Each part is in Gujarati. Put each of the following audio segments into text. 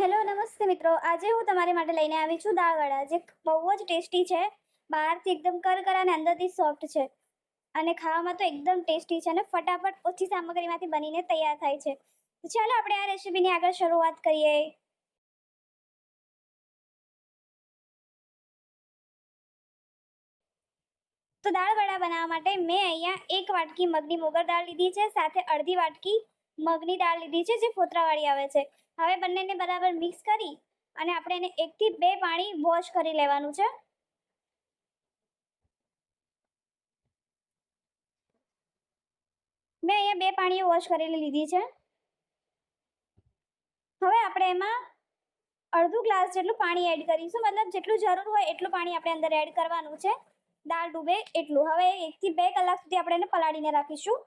હેલો નમસ્તે મિત્રો, આજે હું તમારી માટે લઈને આવી છું દાળવડા, જે બહુ જ ટેસ્ટી છે. બહારથી એકદમ કરકરા અને અંદરથી સોફ્ટ છે અને ખાવામાં તો એકદમ ટેસ્ટી છે અને ફટાફટ ઓછી સામગ્રીમાંથી બનીને તૈયાર થાય છે. તો ચાલો આપણે આ રેસીપીની આગળ શરૂઆત કરીએ. તો દાળવડા બનાવવા માટે મેં અહીંયા 1 વાટકી મગની મોગર દાળ લીધી છે, સાથે અડધી વાટકી મગની દાળ લીધી છે, જે ફોતરાવાળી આવે છે. હવે બંનેને બરાબર મિક્સ કરી અને આપણે એને 1 થી 2 પાણી વોશ કરી લેવાનું છે. મેં અહીંયા 2 પાણીઓ વોશ કરેલી લીધી છે. હવે આપણે એમાં અડધો ગ્લાસ જેટલું પાણી એડ કરીશું, મતલબ જેટલું જરૂર હોય એટલું પાણી આપણે અંદર એડ કરવાનું છે. દાળ ડૂબે એટલું. હવે 1 થી 2 કલાક સુધી આપણે એને પલાળીને રાખીશું.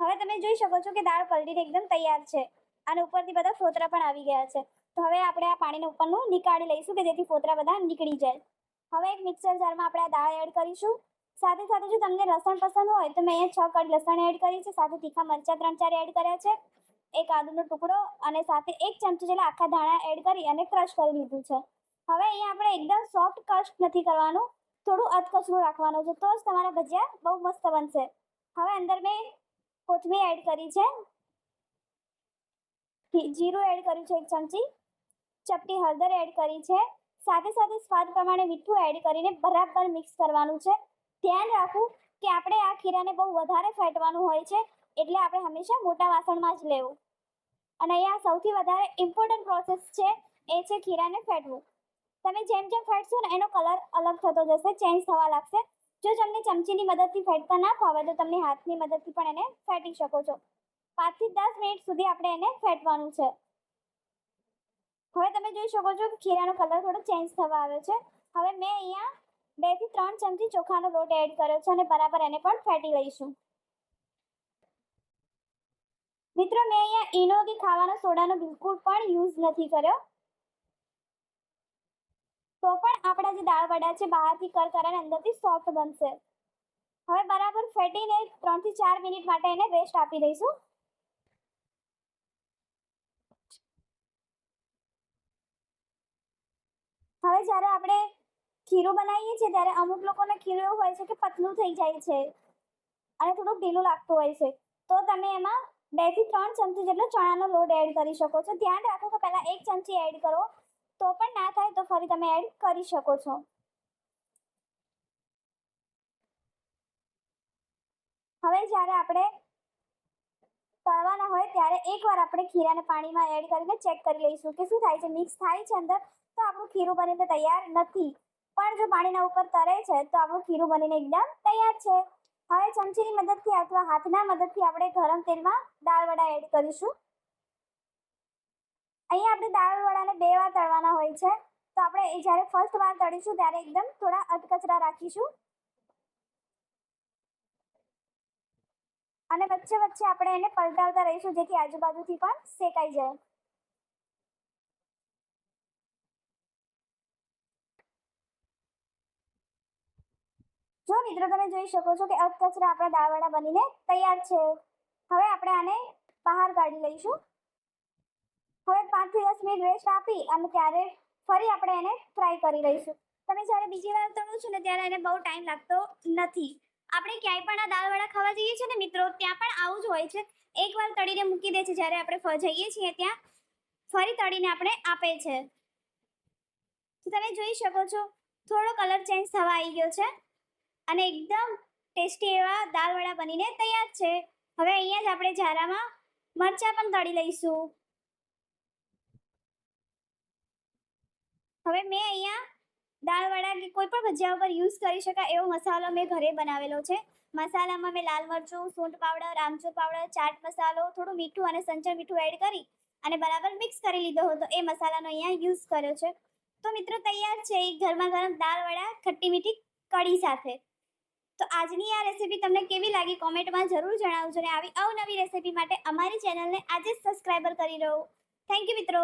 હવે તમે જોઈ શકો છો કે દાળ પલળીને એકદમ તૈયાર છે અને ઉપરથી બધા ફોતરા પણ આવી ગયા છે. તો હવે આપણે આ પાણીને ઉપરનું નીકાળી લઈશું કે જેથી ફોતરા બધા નીકળી જાય. હવે એક મિક્સર જારમાં આપણે આ દાળ એડ કરીશું. સાથે સાથે જો તમને લસણ પસંદ હોય તો મેં અહીંયા 6 કળી લસણ એડ કરી છે, સાથે તીખા મરચાં 3-4 એડ કર્યા છે, એક આદુનો ટુકડો અને સાથે 1 ચમચી જેટલા આખા ધાણા એડ કરી અને ક્રશ કરી લીધું છે. હવે અહીંયા આપણે એકદમ સોફ્ટ ક્રશ નથી કરવાનું, થોડું અધકચરું રાખવાનું છે, તો જ તમારા ભજીયા બહુ મસ્ત બનશે. હવે અંદર મેં કોથમીર એડ કરી છે, જીરું એડ કર્યું છે 1 ચમચી, ચપટી હળદર એડ કરી છે, સાથે સાથે સ્વાદ પ્રમાણે મીઠું એડ કરીને બરાબર મિક્સ કરવાનું છે. ધ્યાન રાખવું કે આપણે આ ખીરાને બહુ વધારે ફેટવાનું હોય છે, એટલે આપણે હંમેશા મોટા વાસણમાં જ લેવું. અને અહીંયા સૌથી વધારે ઇમ્પોર્ટન્ટ પ્રોસેસ છે એ છે ખીરાને ફેટવું. તમે જેમ જેમ ફેટશો ને એનો કલર અલગ થતો જશે, ચેન્જ થવા લાગશે. જો તમને ચમચીની મદદથી ફેટતા ના ફાવે તો તમે હાથની મદદથી પણ એને ફેટી શકો છો. 5 થી 10 મિનિટ સુધી આપણે એને ફેટવાનું છે. હવે તમે જોઈ શકો છો કે ખીરાનો કલર થોડો ચેન્જ થવા આવ્યો છે. હવે મેં અહીંયા 2 થી 3 ચમચી ચોખાનો લોટ એડ કર્યો છે અને બરાબર એને પણ ફેટી લઈશું. મિત્રો, મેં અહીંયા ઈનો કે ખાવાના સોડાનો બિલકુલ પણ યુઝ નથી કર્યો, તો પણ આપણા જે દાળવડા છે બહારથી કરકરા અને અંદરથી સોફ્ટ બનશે. હવે બરાબર ફેટીને 3 થી 4 મિનિટ માટે એને રેસ્ટ આપી દઈશું. હવે જ્યારે આપણે ખીરું બનાવીએ છીએ ત્યારે અમુક લોકોને ખીરું એવું હોય છે કે પતલું થઈ જાય છે અને થોડુંક ઢીલું લાગતું હોય છે, તો તમે એમાં 2 થી 3 ચમચી જેટલો ચણાનો લોટ એડ કરી શકો છો. ધ્યાન રાખો કે પહેલા 1 ચમચી એડ કરો, તો પણ ના થાય તો ફરી તમે એડ કરી શકો છો. હવે જ્યારે આપણે તળવાના હોય ત્યારે એકવાર આપણે ખીરાને પાણીમાં એડ કરીને ચેક કરી લઈશું કે શું થાય છે. મિક્સ થાય છે અંદર તો આપણું ખીરું બનીને તૈયાર નથી, પણ જો પાણીના ઉપર તરે છે તો આપણું ખીરું બનીને એકદમ તૈયાર છે. હવે ચમચીની મદદથી અથવા હાથના મદદથી આપણે ગરમ તેલમાં દાળવડા એડ કરીશું. અહીંયા આપણે દાળવડાને 2 વાર તળવાના હોય છે, તો આપણે જ્યારે ફર્સ્ટ વાર તળીશું ત્યારે એકદમ થોડા અધકચરા રાખીશું અને વચ્ચે વચ્ચે આપણે એને પલટાવતા રહીશું જેથી આજુબાજુથી પણ શેકાઈ જાય. જો મિત્રો, તમે જોઈ શકો છો કે અધકચરા આપણા દાળવડા બનીને તૈયાર છે. હવે આપણે આને બહાર કાઢી લઈશું. હવે 5 થી 10 મિનિટ રેસ્ટ આપી અને ત્યારે ફરી આપણે એને ફ્રાય કરી લઈશું. તમે જ્યારે બીજી વાર તળો છો ને ત્યારે એને બહુ ટાઈમ લાગતો નથી. આપણે ક્યાંય પણ આ દાળવડા ખાવા જઈએ છીએ ને મિત્રો, ત્યાં પણ આવું જ હોય છે. એકવાર તળીને મૂકી દે છે, જ્યારે આપણે જઈએ છીએ ત્યાં ફરી તળીને આપણે આપે છે. તો તમે જોઈ શકો છો થોડો કલર ચેન્જ થવા આવી ગયો છે અને એકદમ ટેસ્ટી એવા દાળવડા બનીને તૈયાર છે. હવે અહીંયા જ આપણે ઝારામાં મરચાં પણ તળી લઈશું. હવે મેં અહીંયા દાળવડા કે કોઈ પણ ભજીયા ઉપર યુઝ કરી શકાય એવો મસાલો મેં ઘરે બનાવેલો છે. મસાલામાં મેં લાલ મરચું, સૂંઠ પાવડર, આમચૂર પાવડર, ચાટ મસાલો, થોડું મીઠું અને સંચળ મીઠું એડ કરી અને બરાબર મિક્સ કરી લીધો હતો. એ મસાલાનો અહીંયા યુઝ કર્યો છે. તો મિત્રો, તૈયાર છે ગરમા ગરમ દાળવડા ખટ્ટી મીઠી કઢી સાથે. તો આજની આ રેસીપી તમને કેવી લાગી કોમેન્ટમાં જરૂર જણાવજો અને આવી અવનવી રેસીપી માટે અમારી ચેનલને આજે જ સબસ્ક્રાઇબર કરી લો. થેન્ક યુ મિત્રો.